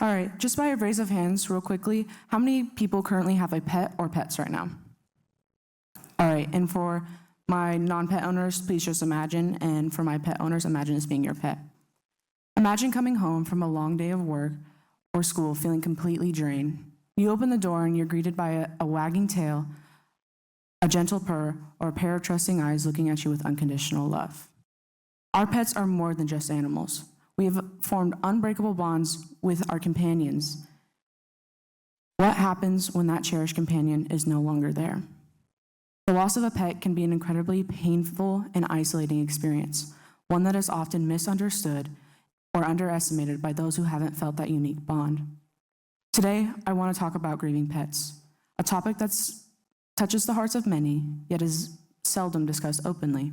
All right, just by a raise of hands, real quickly, how many people currently have a pet or pets right now? All right, and for my non-pet owners, please just imagine, and for my pet owners, imagine this being your pet. Imagine coming home from a long day of work or school feeling completely drained. You open the door and you're greeted by a wagging tail, a gentle purr, or a pair of trusting eyes looking at you with unconditional love. Our pets are more than just animals. We have formed unbreakable bonds with our companions. What happens when that cherished companion is no longer there? The loss of a pet can be an incredibly painful and isolating experience, one that is often misunderstood or underestimated by those who haven't felt that unique bond. Today, I want to talk about grieving pets, a topic that touches the hearts of many, yet is seldom discussed openly.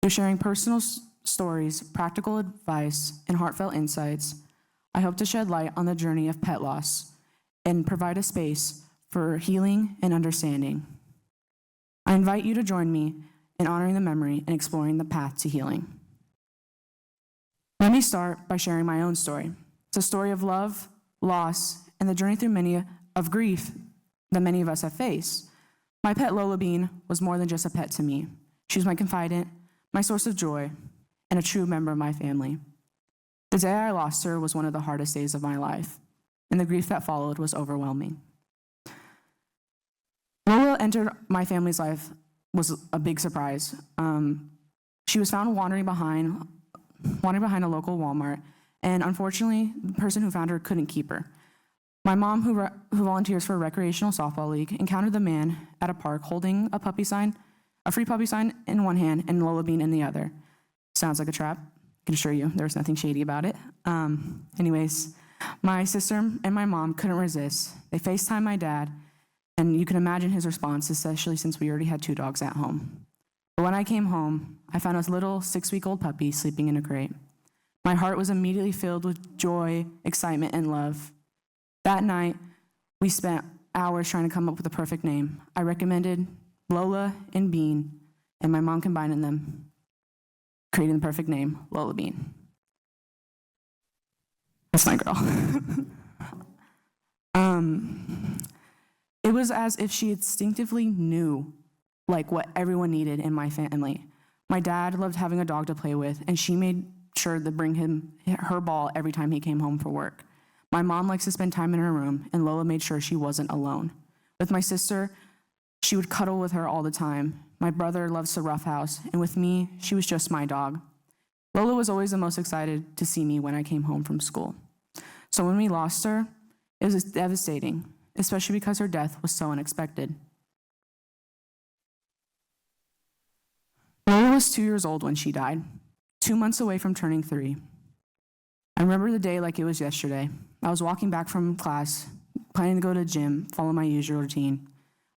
Through sharing personal stories, practical advice, and heartfelt insights, I hope to shed light on the journey of pet loss and provide a space for healing and understanding. I invite you to join me in honoring the memory and exploring the path to healing. Let me start by sharing my own story. It's a story of love, loss, and the journey through many of grief that many of us have faced. My pet Lola Bean was more than just a pet to me. She was my confidant, my source of joy, and a true member of my family. The day I lost her was one of the hardest days of my life, and the grief that followed was overwhelming. Lola entered my family's life was a big surprise. She was found wandering behind a local Walmart, and unfortunately, the person who found her couldn't keep her. My mom, who volunteers for a recreational softball league, encountered the man at a park holding a free puppy sign in one hand and Lola Bean in the other. Sounds like a trap. I can assure you there was nothing shady about it. Anyways, my sister and my mom couldn't resist. They FaceTimed my dad, and you can imagine his response, especially since we already had 2 dogs at home. But when I came home, I found a little 6-week-old puppy sleeping in a crate. My heart was immediately filled with joy, excitement, and love. That night, we spent hours trying to come up with a perfect name. I recommended Lola and Bean, and my mom combining them, creating the perfect name, Lola Bean. That's my girl. It was as if she instinctively knew what everyone needed in my family. My dad loved having a dog to play with, and she made sure to bring him her ball every time he came home for work. My mom likes to spend time in her room, and Lola made sure she wasn't alone. With my sister, she would cuddle with her all the time. My brother loves to roughhouse, and with me, she was just my dog. Lola was always the most excited to see me when I came home from school. So when we lost her, it was devastating, especially because her death was so unexpected. Lola was 2 years old when she died, 2 months away from turning 3. I remember the day like it was yesterday. I was walking back from class, planning to go to the gym, follow my usual routine,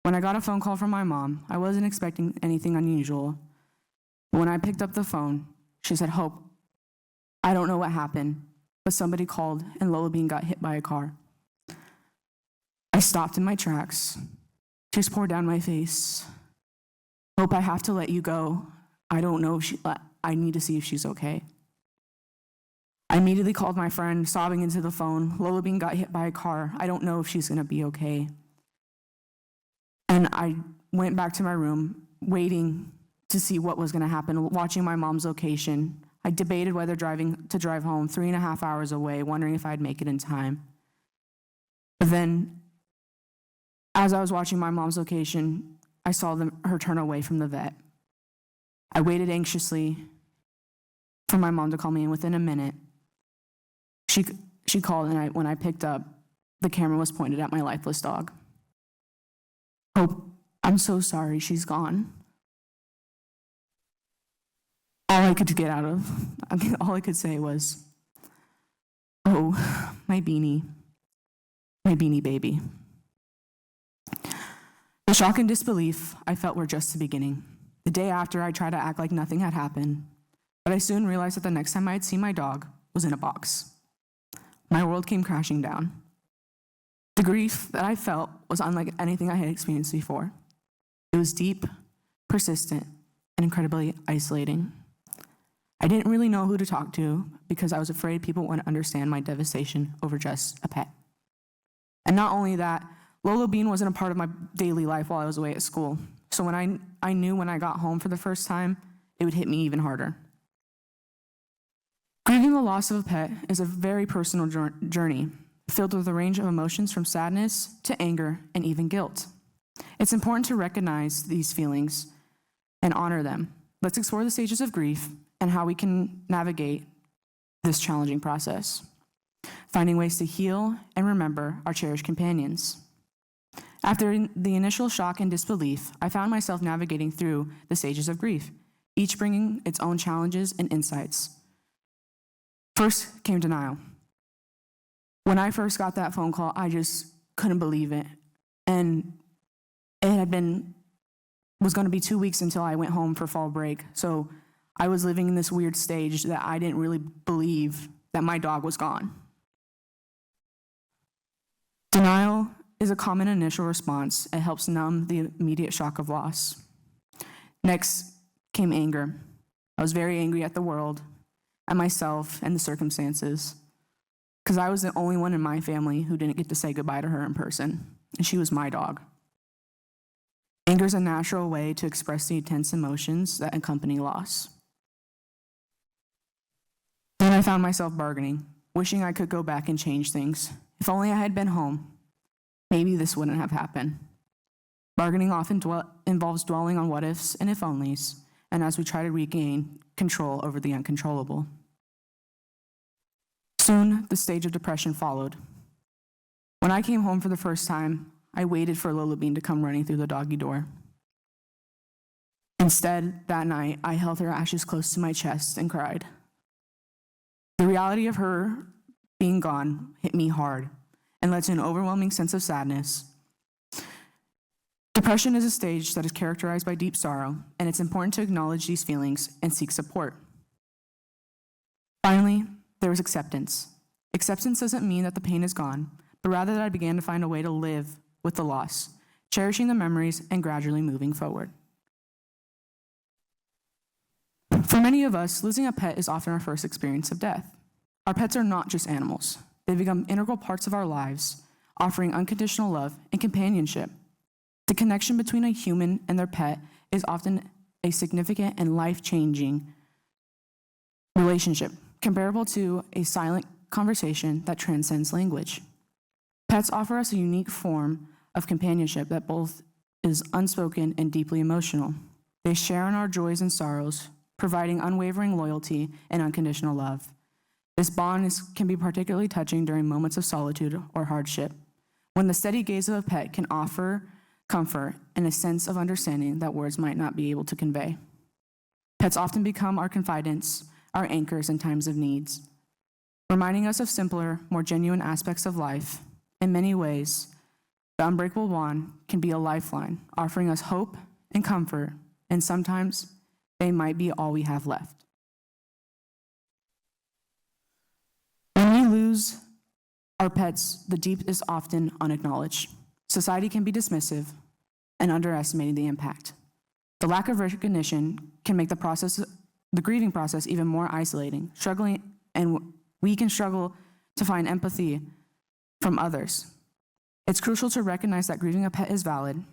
when I got a phone call from my mom. I wasn't expecting anything unusual. But when I picked up the phone, she said, "Hope, I don't know what happened, but somebody called and Lola Bean got hit by a car." I stopped in my tracks. Tears poured down my face. "Hope, I have to let you go. I don't know if I need to see if she's okay." I immediately called my friend, sobbing into the phone. "Lola Bean got hit by a car. I don't know if she's gonna be okay." And I went back to my room, waiting to see what was gonna happen, watching my mom's location. I debated whether to drive home 3.5 hours away, wondering if I'd make it in time. But then, as I was watching my mom's location, I saw her turn away from the vet. I waited anxiously for my mom to call me, and within a minute, she called, and when I picked up, the camera was pointed at my lifeless dog. "Hope, I'm so sorry, she's gone." All I could say was, "Oh, my beanie baby." The shock and disbelief I felt were just the beginning. The day after, I tried to act like nothing had happened, but I soon realized that the next time I'd see my dog was in a box. My world came crashing down. The grief that I felt was unlike anything I had experienced before. It was deep, persistent, and incredibly isolating. I didn't really know who to talk to because I was afraid people wouldn't understand my devastation over just a pet. And not only that, Lola Bean wasn't a part of my daily life while I was away at school. So when I knew when I got home for the first time, it would hit me even harder. Grieving the loss of a pet is a very personal journey, filled with a range of emotions from sadness to anger and even guilt. It's important to recognize these feelings and honor them. Let's explore the stages of grief and how we can navigate this challenging process, finding ways to heal and remember our cherished companions. After the initial shock and disbelief, I found myself navigating through the stages of grief, each bringing its own challenges and insights. First came denial. When I first got that phone call, I just couldn't believe it. And it was going to be 2 weeks until I went home for fall break. So I was living in this weird stage that I didn't really believe that my dog was gone. Denial is a common initial response. It helps numb the immediate shock of loss. Next came anger. I was very angry at the world, at myself, and the circumstances, because I was the only one in my family who didn't get to say goodbye to her in person, and she was my dog. Anger is a natural way to express the intense emotions that accompany loss. Then I found myself bargaining, wishing I could go back and change things. If only I had been home, maybe this wouldn't have happened. Bargaining often involves dwelling on what ifs and if onlys, and as we try to regain control over the uncontrollable. Soon, the stage of depression followed. When I came home for the first time, I waited for Lola Bean to come running through the doggy door. Instead, that night, I held her ashes close to my chest and cried. The reality of her being gone hit me hard and led to an overwhelming sense of sadness. Depression is a stage that is characterized by deep sorrow, and it's important to acknowledge these feelings and seek support. Finally, there was acceptance. Acceptance doesn't mean that the pain is gone, but rather that I began to find a way to live with the loss, cherishing the memories and gradually moving forward. For many of us, losing a pet is often our first experience of death. Our pets are not just animals. They become integral parts of our lives, offering unconditional love and companionship. The connection between a human and their pet is often a significant and life-changing relationship, comparable to a silent conversation that transcends language. Pets offer us a unique form of companionship that both is unspoken and deeply emotional. They share in our joys and sorrows, providing unwavering loyalty and unconditional love. This bond can be particularly touching during moments of solitude or hardship, when the steady gaze of a pet can offer comfort and a sense of understanding that words might not be able to convey. Pets often become our confidants, our anchors in times of needs, reminding us of simpler, more genuine aspects of life. In many ways, the unbreakable bond can be a lifeline, offering us hope and comfort, and sometimes they might be all we have left. When we lose our pets, the deep is often unacknowledged. Society can be dismissive and underestimating the impact. The lack of recognition can make the grieving process even more isolating, and we can struggle to find empathy from others. It's crucial to recognize that grieving a pet is valid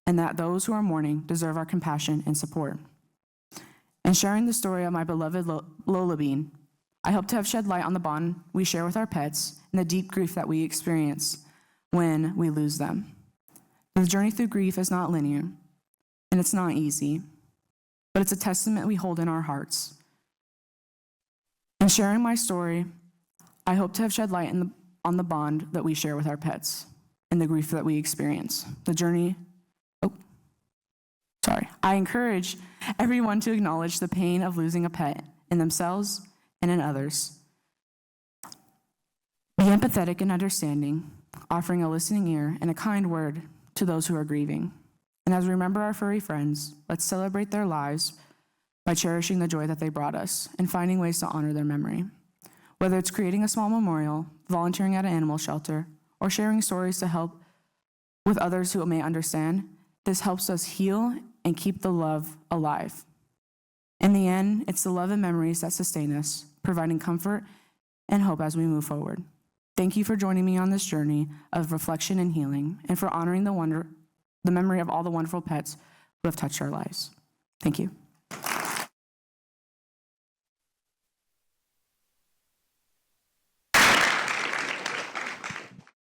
and that those who are mourning deserve our compassion and support. In sharing the story of my beloved Lola Bean, I hope to have shed light on the bond we share with our pets and the deep grief that we experience when we lose them. The journey through grief is not linear, and it's not easy, but it's a testament we hold in our hearts. In sharing my story, I hope to have shed light on the bond that we share with our pets and the grief that we experience. I encourage everyone to acknowledge the pain of losing a pet in themselves and in others. Be empathetic and understanding, offering a listening ear and a kind word to those who are grieving. And as we remember our furry friends, let's celebrate their lives by cherishing the joy that they brought us and finding ways to honor their memory. Whether it's creating a small memorial, volunteering at an animal shelter, or sharing stories to help with others who may understand, this helps us heal and keep the love alive. In the end, it's the love and memories that sustain us, providing comfort and hope as we move forward. Thank you for joining me on this journey of reflection and healing, and for honoring the memory of all the wonderful pets who have touched our lives. Thank you.